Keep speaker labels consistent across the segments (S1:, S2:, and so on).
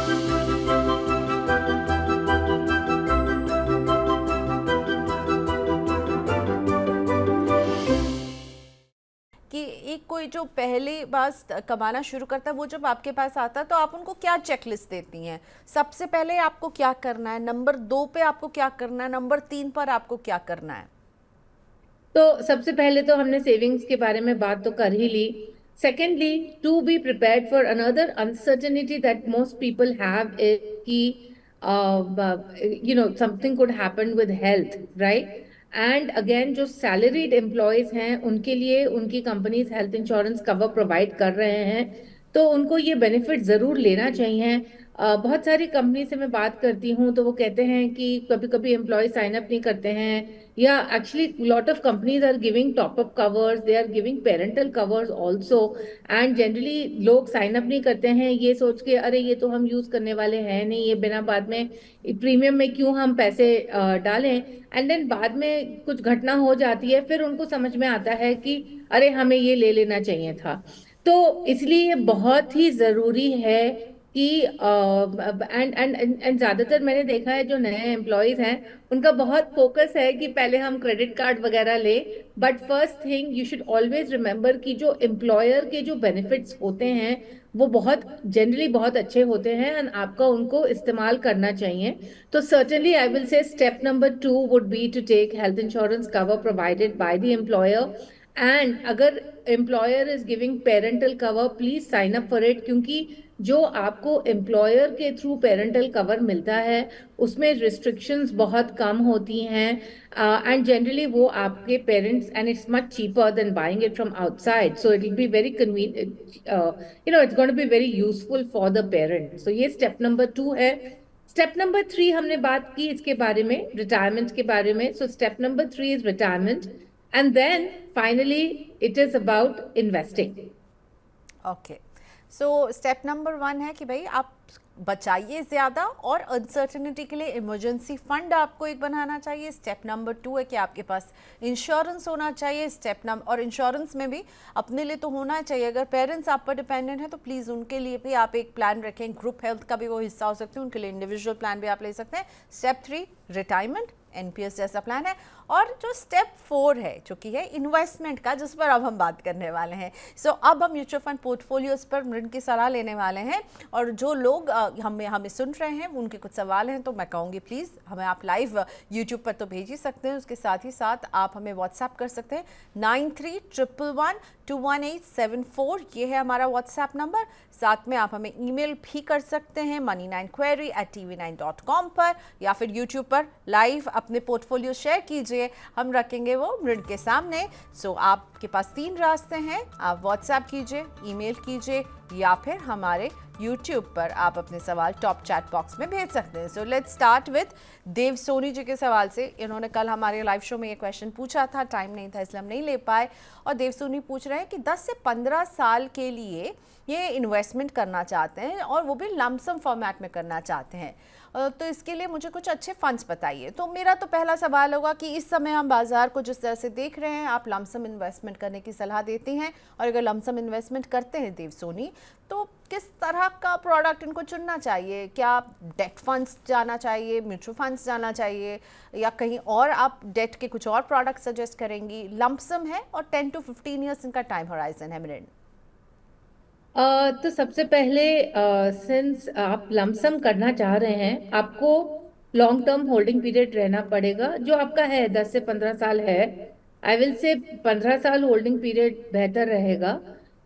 S1: कि एक कोई जो पहले बार कमाना शुरू करता है वो जब आपके पास आता है तो आप उनको क्या चेकलिस्ट देती हैं? सबसे पहले आपको क्या करना है, नंबर 2 पे आपको क्या करना है, नंबर 3 पर आपको क्या करना है?
S2: तो सबसे पहले तो हमने सेविंग्स के बारे में बात तो कर ही ली। Secondly, to be prepared for another uncertainty that most people have is कि something could happen with health, right? And again, जो सैलरीड एम्प्लॉयज हैं उनके लिए उनकी companies health insurance cover provide कर रहे हैं, तो उनको ये बेनिफिट जरूर लेना चाहिए। बहुत सारी कंपनी से मैं बात करती हूँ तो वो कहते हैं कि कभी कभी एम्प्लॉय साइन अप नहीं करते हैं, या actually lot of companies are giving top up covers, they are giving parental covers also. And generally लोग साइन अप नहीं करते हैं ये सोच के अरे ये तो हम यूज करने वाले हैं नहीं, ये बिना बाद में प्रीमियम में क्यों हम पैसे डालें। एंड देन बाद में कुछ घटना हो जाती है, फिर उनको समझ में आता है कि अरे हमें ये ले लेना चाहिए था। तो इसलिए बहुत ही जरूरी है कि एंड ज्यादातर मैंने देखा है जो नए एम्प्लॉयज हैं उनका बहुत फोकस है कि पहले हम क्रेडिट कार्ड वगैरह ले। But first thing you should always remember कि जो एम्प्लॉयर के जो बेनिफिट्स होते हैं वो बहुत जनरली बहुत अच्छे होते हैं एंड आपका उनको इस्तेमाल करना चाहिए। तो certainly I will say step number 2 would be to take health insurance cover provided by the employer. And अगर employer is giving parental cover, please sign up for it, क्योंकि जो आपको एम्प्लॉयर के थ्रू पेरेंटल कवर मिलता है उसमें restrictions बहुत कम होती हैं। एंड जनरली वो आपके parents, and it's much cheaper than buying it from outside, so it will be very convenient, it's going to be very useful for the parent. So ये step number 2 है। Step number 3 हमने बात की इसके बारे में, रिटायरमेंट के बारे में। So step number 3 is retirement, and then finally it is about investing.
S1: Okay, so step number 1 है कि भाई आप बचाइए ज़्यादा और अनसर्टेनिटी के लिए इमरजेंसी फंड आपको एक बनाना चाहिए। स्टेप नंबर 2 है कि आपके पास इंश्योरेंस होना चाहिए। स्टेप नंबर, और इंश्योरेंस में भी अपने लिए तो होना चाहिए, अगर पेरेंट्स आप पर डिपेंडेंट हैं तो प्लीज़ उनके लिए भी आप एक प्लान रखें, ग्रुप हेल्थ का भी वो हिस्सा हो सकते हैं, उनके लिए इंडिविजुअल प्लान भी आप ले सकते हैं। स्टेप 3 रिटायरमेंट, एनपीएस जैसा प्लान है। और जो स्टेप 4 है जो कि है इन्वेस्टमेंट का, जिस पर अब हम बात करने वाले हैं। सो अब हम म्यूचुअल फंड पोर्टफोलियोज पर मृण की सलाह लेने वाले हैं, और जो लोग हमें सुन रहे हैं उनके कुछ सवाल हैं तो मैं कहूँगी प्लीज़ हमें आप लाइव यूट्यूब पर तो भेज ही सकते हैं, उसके साथ ही साथ आप हमें व्हाट्सएप कर सकते हैं 93112187 ये है हमारा व्हाट्सएप नंबर। साथ में आप हमें ईमेल भी कर सकते हैं money9query@tv9.com पर, या फिर यूट्यूब पर लाइव अपने पोर्टफोलियो शेयर कीजिए, हम रखेंगे वो मृण के सामने। सो आपके पास 3 रास्ते हैं, आप व्हाट्सएप कीजिए, ईमेल कीजिए, या फिर हमारे यूट्यूब पर आप अपने सवाल टॉप चैट बॉक्स में भेज सकते हैं। सो लेट्स स्टार्ट विद देव सोनी जी के सवाल से। इन्होंने कल हमारे लाइव शो में ये क्वेश्चन पूछा था, टाइम नहीं था इसलिए हम नहीं ले पाए। और देव सोनी पूछ रहे हैं कि 10 से 15 साल के लिए ये इन्वेस्टमेंट करना चाहते हैं और वो भी लमसम फॉर्मेट में करना चाहते हैं, तो इसके लिए मुझे कुछ अच्छे फंड्स बताइए। तो मेरा तो पहला सवाल होगा कि इस समय हम बाजार को जिस तरह से देख रहे हैं, आप लमसम इन्वेस्टमेंट करने की सलाह देती हैं, और अगर लमसम इन्वेस्टमेंट करते हैं देव सोनी तो किस तरह का प्रोडक्ट इनको चुनना चाहिए? क्या डेट फंड्स जाना चाहिए, म्यूचुअल फंड्स जाना चाहिए, या कहीं और आप डेट के कुछ और प्रोडक्ट सजेस्ट करेंगी? लमसम है और 10 to 15 ईयर्स इनका टाइम होराइजन है मृण।
S2: तो सबसे पहले, सिंस आप लमसम करना चाह रहे हैं, आपको लॉन्ग टर्म होल्डिंग पीरियड रहना पड़ेगा जो आपका है 10 से 15 साल है। आई विल से 15 साल होल्डिंग पीरियड बेहतर रहेगा।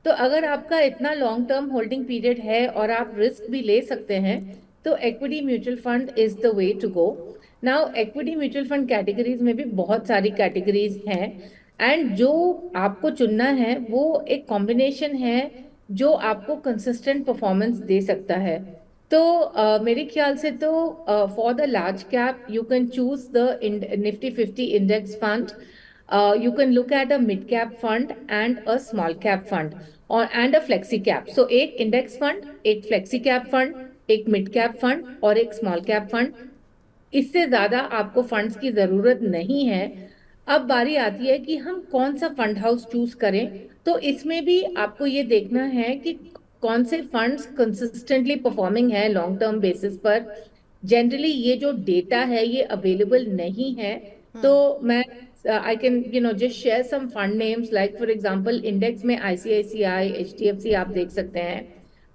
S2: तो अगर आपका इतना लॉन्ग टर्म होल्डिंग पीरियड है और आप रिस्क भी ले सकते हैं, तो equity mutual fund is the way to go. Now equity mutual fund categories में भी बहुत सारी कैटेगरीज हैं, एंड जो आपको चुनना है वो एक कॉम्बिनेशन है जो आपको कंसिस्टेंट परफॉर्मेंस दे सकता है। तो मेरे ख्याल से तो for the large cap you can choose the Nifty 50 index fund, you can look at a mid cap fund and a small cap fund और and a flexi cap। so एक index fund, एक flexi cap fund, एक mid cap fund और एक small cap fund, इससे ज्यादा आपको funds की जरूरत नहीं है। अब बारी आती है कि हम कौन सा फंड हाउस चूज करें। तो इसमें भी आपको ये देखना है कि कौन से फंड्स कंसिस्टेंटली परफॉर्मिंग है लॉन्ग टर्म बेसिस पर, जनरली ये जो डेटा है ये अवेलेबल नहीं है। तो मैं I can just share some fund names, like for example index में आईसीआईसीआई, एचडीएफसी आप देख सकते हैं।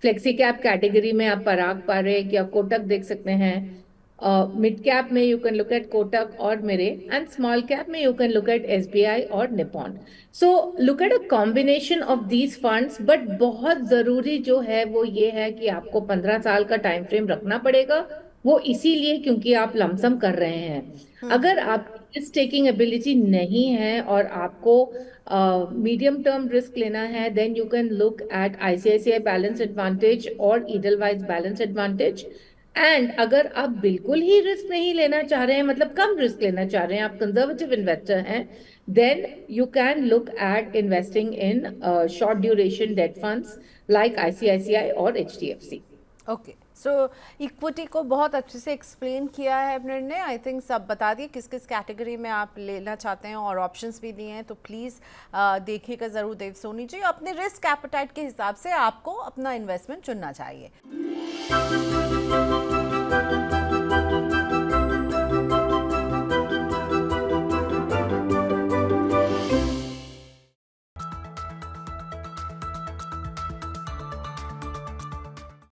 S2: फ्लेक्सी कैप कैटेगरी में आप पराग पारेख या कोटक देख सकते हैं। मिड कैप में you can look at Kotak और मेरे, एंड स्मॉल कैप में you can look at SBI और Nippon. So look at a combination of these funds, but बहुत जरूरी जो है वो ये है कि आपको 15 साल का टाइम फ्रेम रखना पड़ेगा। वो इसीलिए क्योंकि आप लमसम कर रहे हैं। अगर आप रिस्क टेकिंग एबिलिटी नहीं है और आपको मीडियम टर्म रिस्क लेना है, then you can look at ICICI balance advantage और ईडलवाइज बैलेंस एडवांटेज। एंड अगर आप बिल्कुल ही रिस्क नहीं लेना चाह रहे हैं, मतलब कम रिस्क लेना चाह रहे हैं, आप कंजर्वेटिव इन्वेस्टर हैं, then you can look at investing in short duration debt funds like ICICI और HDFC।
S1: ओके, सो इक्विटी को बहुत अच्छे से एक्सप्लेन किया है मृण ने। आई थिंक सब बता दिए किस किस कैटेगरी में आप लेना चाहते हैं और ऑप्शंस भी दिए हैं, तो प्लीज़ देखिएगा ज़रूर देव सोनी जी। अपने रिस्क एपेटाइट के हिसाब से आपको अपना इन्वेस्टमेंट चुनना चाहिए।